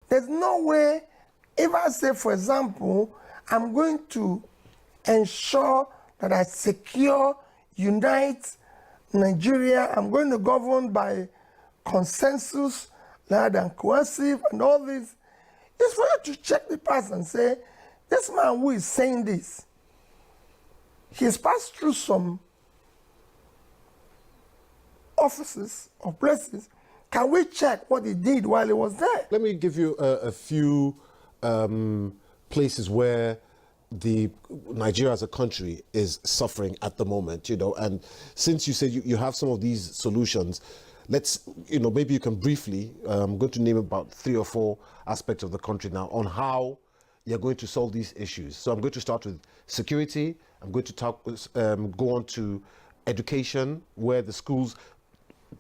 There's no way, if I say, for example, I'm going to ensure that I secure, unite Nigeria, I'm going to govern by consensus rather than coercive and all this. It's for you to check the past and say, this man who is saying this, he's passed through some offices or places. Can we check what he did while he was there? Let me give you a few places where Nigeria as a country is suffering at the moment, and since you said you have some of these solutions, let's, maybe you can briefly, I'm going to name about 3 or 4 aspects of the country now on how you're going to solve these issues. So I'm going to start with security. I'm going to go on to education, where the schools,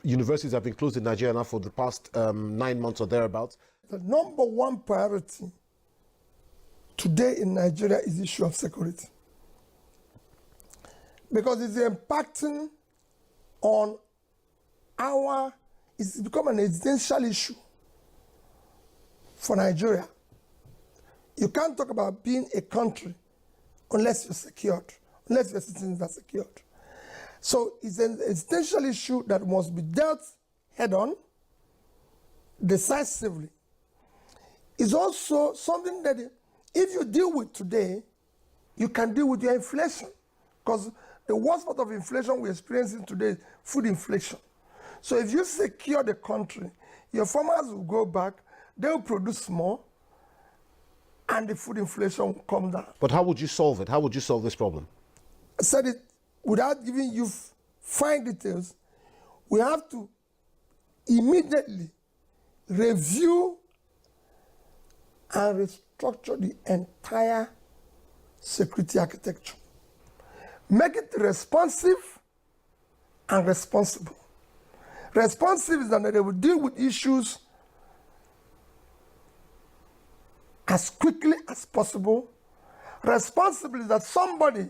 universities have been closed in Nigeria now for the past 9 months or thereabouts. The number one priority today in Nigeria is the issue of security, because it's impacting on it's become an existential issue for Nigeria. You can't talk about being a country unless you're secured, unless your citizens are secured. So it's an existential issue that must be dealt head-on, decisively. It's also something that if you deal with today, you can deal with your inflation, because the worst part of inflation we're experiencing today is food inflation. So if you secure the country, your farmers will go back, they will produce more, and the food inflation will come down. But how would you solve it? How would you solve this problem? I said it without giving you fine details. We have to immediately review and restructure the entire security architecture. Make it responsive and responsible. Responsive is that they will deal with issues as quickly as possible. Responsible is that somebody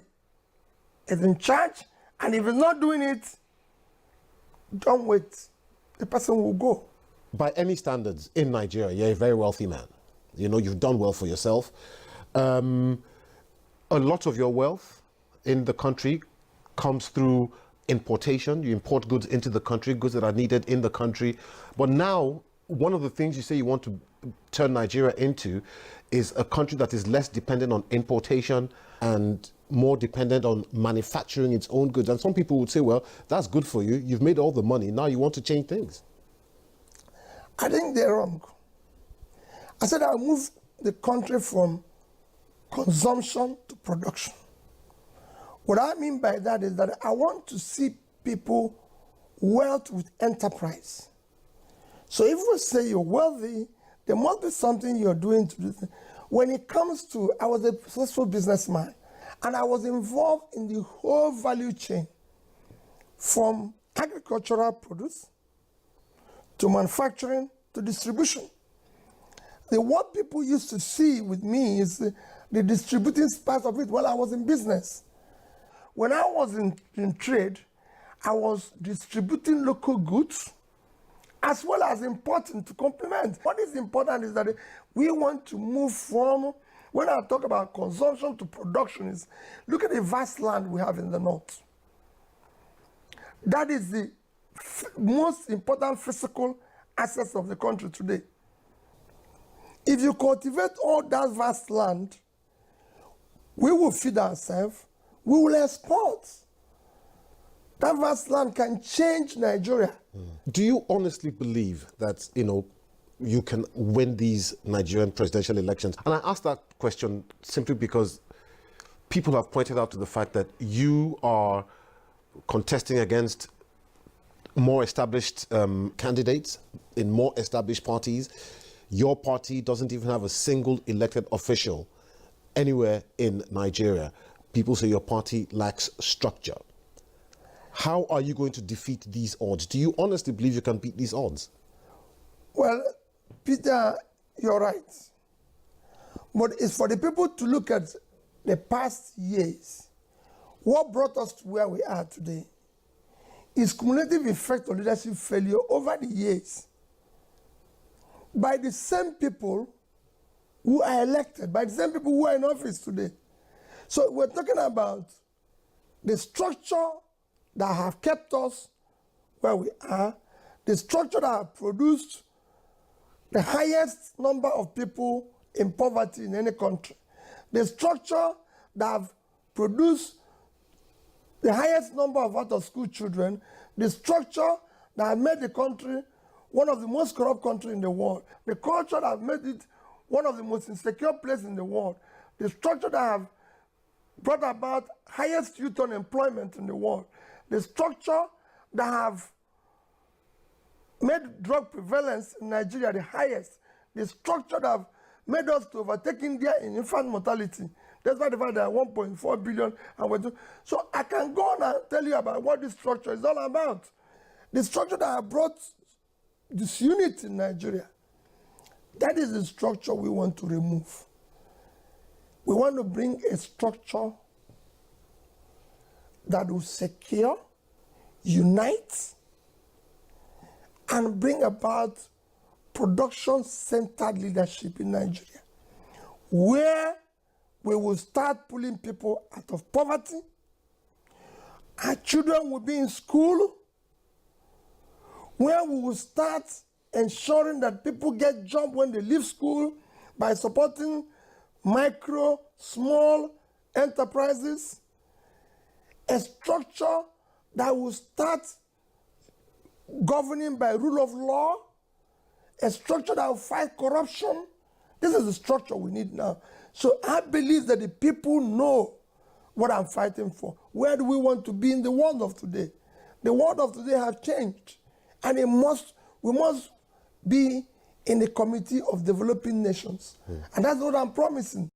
is in charge, and if he's not doing it, don't wait. The person will go. By any standards in Nigeria, you're a very wealthy man. You've done well for yourself. A lot of your wealth in the country comes through importation. You import goods into the country, goods that are needed in the country. But now, one of the things you say you want to turn Nigeria into is a country that is less dependent on importation and more dependent on manufacturing its own goods. And some people would say, well, that's good for you. You've made all the money. Now you want to change things. I think they're wrong. I said I'll move the country from consumption to production. What I mean by that is that I want to see people wealth with enterprise. So if we say you're wealthy, there must be something you're doing to do. When it comes to, I was a successful businessman, and I was involved in the whole value chain, from agricultural produce to manufacturing to distribution. What people used to see with me is the distributing part of it while I was in business. When I was in trade, I was distributing local goods as well as importing to complement. What is important is that we want to move from, when I talk about consumption to production, is look at the vast land we have in the north. That is the most important physical assets of the country today. If you cultivate all that vast land, we will feed ourselves, we will export. That vast land can change Nigeria. Do you honestly believe that, you can win these Nigerian presidential elections? And I ask that question simply because people have pointed out to the fact that you are contesting against more established candidates in more established parties. Your party doesn't even have a single elected official anywhere in Nigeria. People say your party lacks structure. How are you going to defeat these odds? Do you honestly believe you can beat these odds? Well, Peter, you're right. But it's for the people to look at the past years. What brought us to where we are today is cumulative effect of leadership failure over the years. by the same people who are elected, by the same people who are in office today. So we're talking about the structure that have kept us where we are, the structure that have produced the highest number of people in poverty in any country, the structure that have produced the highest number of out-of-school children, the structure that have made the country one of the most corrupt countries in the world, the culture that have made it one of the most insecure places in the world, the structure that have brought about highest youth unemployment in the world, the structure that have made drug prevalence in Nigeria the highest, the structure that have made us to overtake India in infant mortality. That's why the fact that 1.4 billion and we're doing. So I can go on and tell you about what this structure is all about. The structure that have brought disunity in Nigeria, that is the structure we want to remove. We want to bring a structure that will secure, unite, and bring about production-centered leadership in Nigeria, where we will start pulling people out of poverty. Our children will be in school, where we will start ensuring that people get jobs when they leave school by supporting micro, small enterprises, a structure that will start governing by rule of law, a structure that will fight corruption. This is the structure we need now. So I believe that the people know what I'm fighting for. Where do we want to be in the world of today? The world of today has changed, and we must be in the committee of developing nations. And that's what I'm promising.